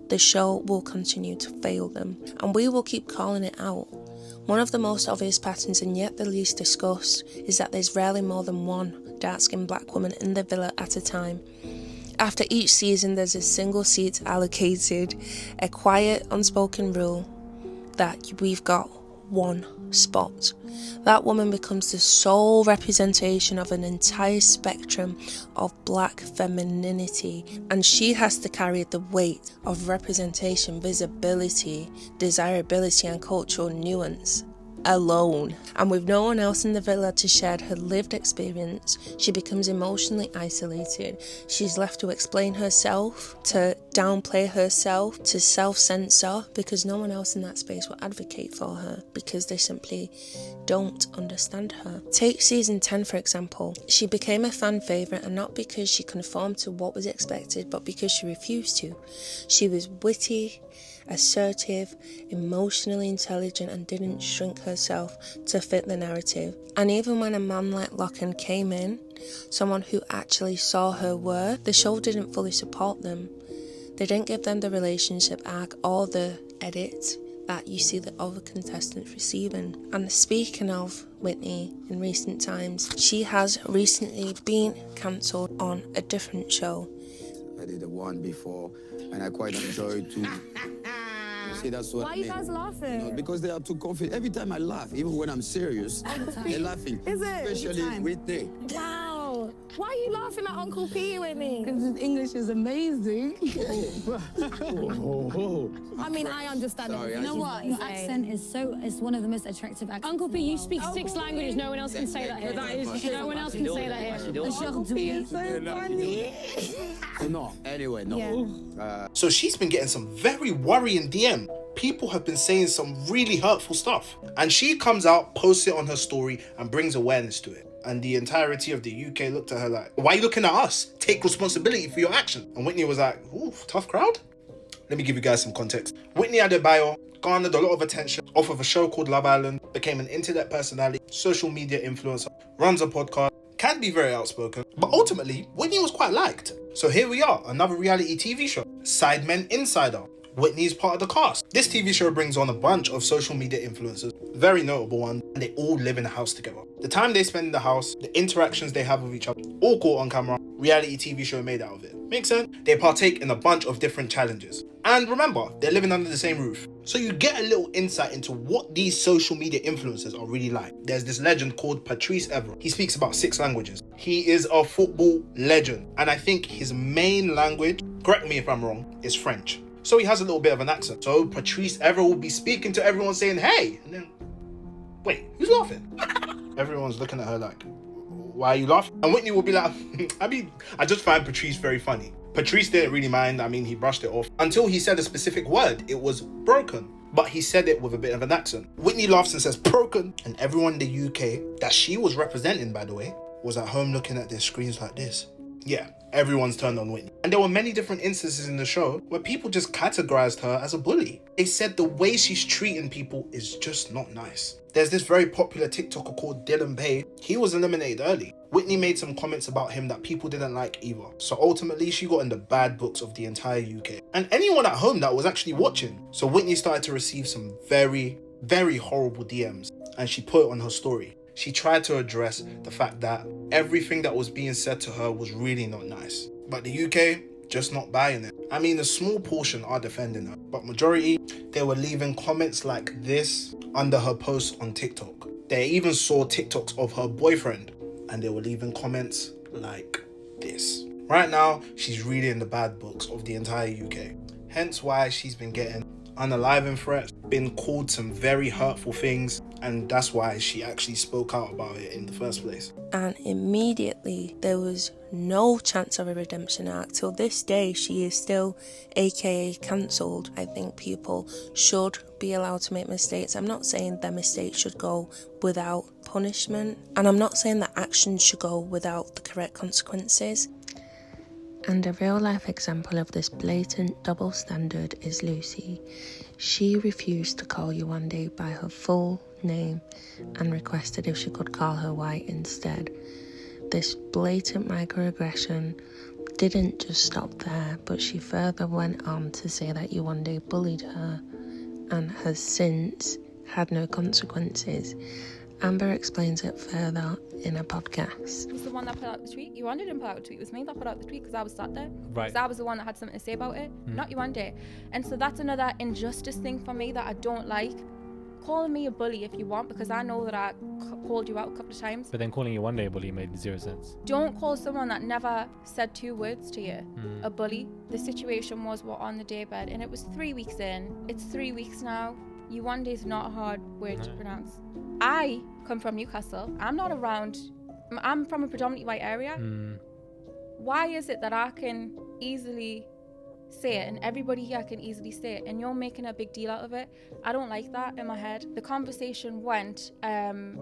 The show will continue to fail them, and we will keep calling it out. One of the most obvious patterns, and yet the least discussed, is that there's rarely more than one dark-skinned black woman in the villa at a time. After each season, there's a single seat allocated, a quiet, unspoken rule that we've got one spot. That woman becomes the sole representation of an entire spectrum of black femininity, and she has to carry the weight of representation, visibility, desirability and cultural nuance alone. And with no one else in the villa to share her lived experience, she becomes emotionally isolated. She's left to explain herself, to downplay herself, to self-censor, because no one else in that space will advocate for her, because they simply don't understand her. Take season 10 for example. She became a fan favourite, and not because she conformed to what was expected, but because she refused to. She was witty assertive, emotionally intelligent, and didn't shrink herself to fit the narrative. And even when a man like Locken came in, someone who actually saw her worth, the show didn't fully support them. They didn't give them the relationship arc or the edit that you see the other contestants receiving. And speaking of Whitney, in recent times, she has recently been cancelled on a different show. I did the one before, and I quite enjoyed too. See, that's what Why are you guys laughing? No, because they are too confident. Every time I laugh, even when I'm serious, they're laughing. Is it? Especially Whitney. Wow. Why are you laughing at Uncle P, Whitney? Because his English is amazing. I mean, I understand it. You know what? Your accent is one of the most attractive accents. Uncle P, you speak 6 languages. No one else can say that here. No one else can say that here. Uncle P is so funny. No, anyway, no. Yeah. So she's been getting some very worrying DM. People have been saying some really hurtful stuff. And she comes out, posts it on her story, and brings awareness to it. And the entirety of the UK looked at her like, why are you looking at us? Take responsibility for your action. And Whitney was like, ooh, tough crowd. Let me give you guys some context. Whitney Adebayo garnered a lot of attention off of a show called Love Island, became an internet personality, social media influencer, runs a podcast, can be very outspoken, but ultimately, Whitney was quite liked. So here we are, another reality TV show, Sidemen Insider. Whitney is part of the cast. This TV show brings on a bunch of social media influencers, very notable ones, and they all live in a house together. The time they spend in the house, the interactions they have with each other, all caught on camera, reality TV show made out of it. Makes sense? They partake in a bunch of different challenges. And remember, they're living under the same roof. So you get a little insight into what these social media influencers are really like. There's this legend called Patrice Evra. He speaks about 6 languages. He is a football legend. And I think his main language, correct me if I'm wrong, is French. So he has a little bit of an accent. So Patrice Evra will be speaking to everyone saying, hey, and then, wait, who's laughing? Everyone's looking at her like, why are you laughing? And Whitney will be like, I just find Patrice very funny. Patrice didn't really mind. He brushed it off until he said a specific word. It was broken, but he said it with a bit of an accent. Whitney laughs and says broken. And everyone in the UK that she was representing, by the way, was at home looking at their screens like this. Yeah, everyone's turned on Whitney. And there were many different instances in the show where people just categorized her as a bully. They said the way she's treating people is just not nice. There's this very popular TikToker called Dylan Bay. He was eliminated early. Whitney made some comments about him that people didn't like either. So ultimately, she got in the bad books of the entire UK. And anyone at home that was actually watching. So Whitney started to receive some very, very horrible DMs. And she put it on her story. She tried to address the fact that everything that was being said to her was really not nice. But the UK, just not buying it. A small portion are defending her, but majority, they were leaving comments like this under her posts on TikTok. They even saw TikToks of her boyfriend, and they were leaving comments like this. Right now, she's really in the bad books of the entire UK. Hence why she's been getting unaliving threats, been called some very hurtful things, and that's why she actually spoke out about it in the first place. And immediately there was no chance of a redemption arc. Till this day, she is still aka cancelled. I think people should be allowed to make mistakes. I'm not saying their mistakes should go without punishment, and I'm not saying that actions should go without the correct consequences. And a real life example of this blatant double standard is Lucy. She refused to call Yewande by her full name and requested if she could call her White instead. This blatant microaggression didn't just stop there, but she further went on to say that Yewande bullied her and has since had no consequences. Amber explains it further in a podcast. Was the one that put out the tweet? Yewande didn't put out the tweet. It was me that put out the tweet because I was sat there. Right. Because I was the one that had something to say about it, not Yewande. And so that's another injustice thing for me that I don't like. Call me a bully if you want, because I know that I called you out a couple of times. But then calling Yewande a bully made 0 sense. Don't call someone that never said 2 words to you a bully. The situation was we're on the daybed, and it was 3 weeks in. It's 3 weeks now. Yewande is not a hard word to pronounce. I come from Newcastle. I'm not around. I'm from a predominantly white area. Why is it that I can easily say it and everybody here can easily say it and you're making a big deal out of it? I don't like that in my head. The conversation went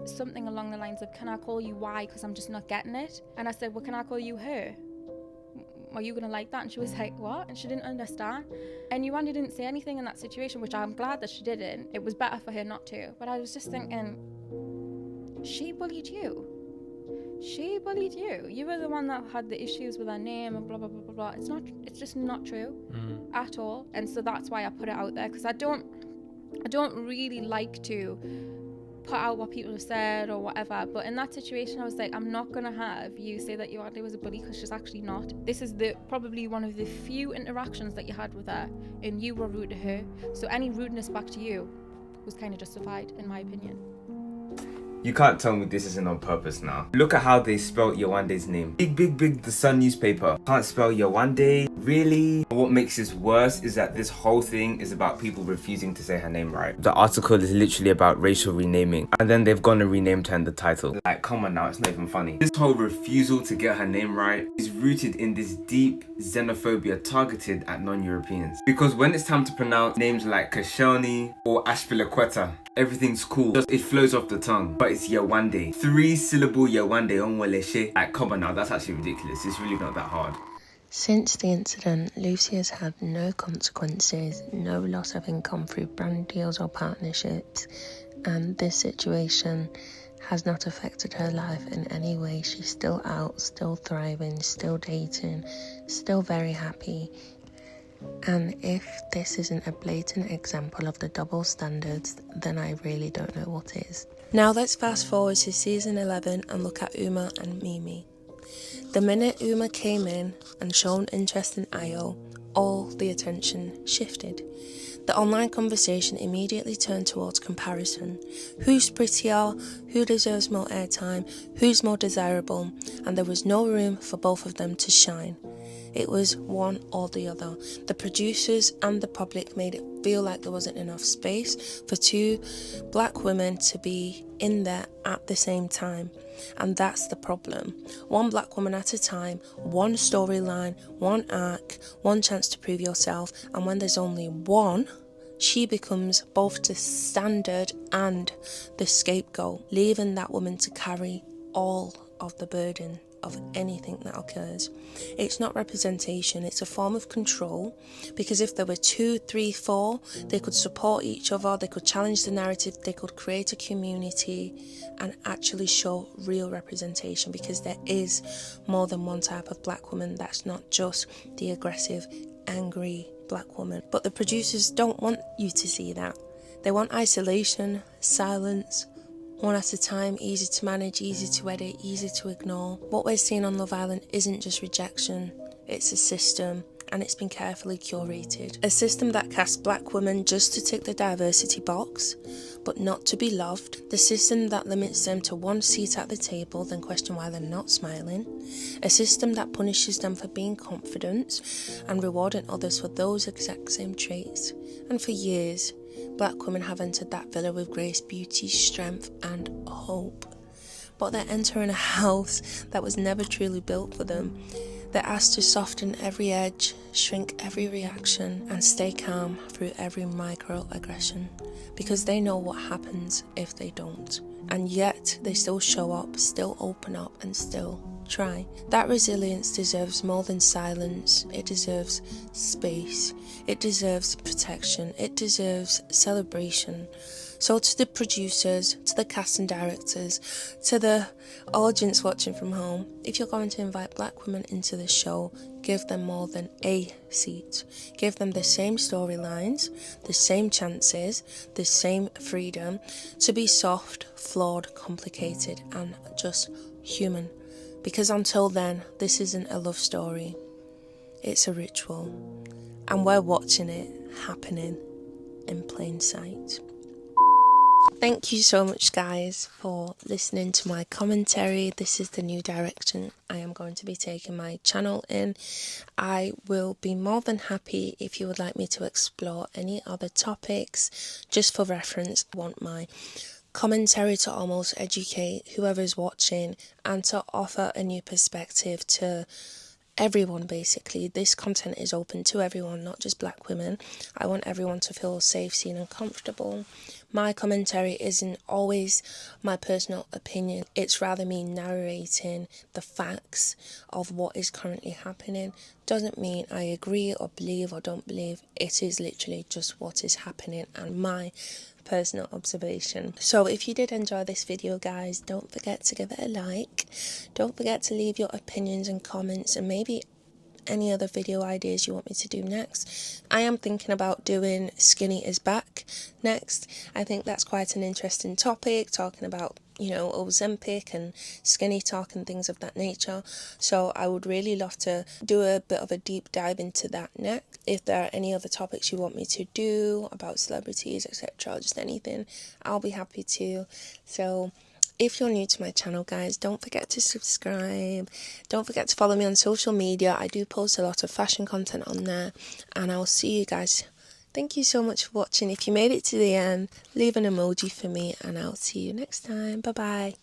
something along the lines of, can I call you Y because I'm just not getting it? And I said, well, can I call you her? are you gonna like that? And she was like, what? And she didn't understand. And Yewande didn't say anything in that situation, which I'm glad that she didn't. It was better for her not to. But I was just thinking, she bullied you. She bullied you. You were the one that had the issues with her name and blah, blah, blah, blah, blah. It's just not true at all. And so that's why I put it out there, because I don't really like to put out what people have said or whatever, but in that situation I was like, I'm not gonna have you say that Yewande was a bully, because she's actually not. This is probably one of the few interactions that you had with her and you were rude to her, so any rudeness back to you was kind of justified in my opinion. You can't tell me this isn't on purpose now. Look at how they spelled Yewande's name. Big, the Sun newspaper. Can't spell Yewande? Really? What makes this worse is that this whole thing is about people refusing to say her name right. The article is literally about racial renaming, and then they've gone and renamed her in the title. Like, come on now, it's not even funny. This whole refusal to get her name right is rooted in this deep xenophobia targeted at non-Europeans. Because when it's time to pronounce names like Kashoni or Ashpilaqueta, everything's cool. Just it flows off the tongue. But it's Yewande. 3-syllable Yewande onweleshe. Like, come on now, that's actually ridiculous. It's really not that hard. Since the incident, Lucy has had no consequences, no loss of income through brand deals or partnerships, and this situation has not affected her life in any way. She's still out, still thriving, still dating, still very happy. And if this isn't a blatant example of the double standards, then I really don't know what is. Now let's fast forward to season 11 and look at Uma and Mimi. The minute Uma came in and shown interest in Ayo, all the attention shifted. The online conversation immediately turned towards comparison. Who's prettier? Who deserves more airtime? Who's more desirable? And there was no room for both of them to shine. It was one or the other. The producers and the public made it feel like there wasn't enough space for two black women to be in there at the same time. And that's the problem. One black woman at a time, one storyline, one arc, one chance to prove yourself. And when there's only one, she becomes both the standard and the scapegoat, leaving that woman to carry all of the burden of anything that occurs. It's not representation, it's a form of control, because if there were 2, 3, 4, they could support each other, they could challenge the narrative, they could create a community and actually show real representation, because there is more than one type of black woman. That's not just the aggressive, angry black woman. But the producers don't want you to see that. They want isolation, silence, one at a time, easy to manage, easy to edit, easy to ignore. What we're seeing on Love Island isn't just rejection, it's a system, and it's been carefully curated. A system that casts black women just to tick the diversity box, but not to be loved. The system that limits them to one seat at the table, then question why they're not smiling. A system that punishes them for being confident and rewarding others for those exact same traits. And for years, black women have entered that villa with grace, beauty, strength and hope. But they're entering a house that was never truly built for them. They're asked to soften every edge, shrink every reaction and stay calm through every microaggression, because they know what happens if they don't. And yet they still show up, still open up and still try. That resilience deserves more than silence. It deserves space. It deserves protection. It deserves celebration. So to the producers, to the casting directors, to the audience watching from home, if you're going to invite black women into the show, give them more than a seat. Give them the same storylines, the same chances, the same freedom to be soft, flawed, complicated and just human. Because until then, this isn't a love story. It's a ritual. And we're watching it happening in plain sight. Thank you so much, guys, for listening to my commentary. This is the new direction I am going to be taking my channel in. I will be more than happy if you would like me to explore any other topics. Just for reference, I want my commentary to almost educate whoever's watching and to offer a new perspective to everyone. Basically, this content is open to everyone, not just black women. I want everyone to feel safe, seen and comfortable. My commentary isn't always my personal opinion. It's rather me narrating the facts of what is currently happening. Doesn't mean I agree or believe or don't believe. It is literally just what is happening and my personal observation. So if you did enjoy this video, guys, don't forget to give it a like. Don't forget to leave your opinions and comments, and maybe any other video ideas you want me to do next. I am thinking about doing Skinny is Back next. I think that's quite an interesting topic, talking about, you know, Ozempic and skinny talk and things of that nature. So I would really love to do a bit of a deep dive into that next. If there are any other topics you want me to do about celebrities, etc., just anything, I'll be happy to. So if you're new to my channel, guys, don't forget to subscribe. Don't forget to follow me on social media. I do post a lot of fashion content on there, and I'll see you guys. Thank you so much for watching. If you made it to the end, leave an emoji for me, and I'll see you next time. Bye bye.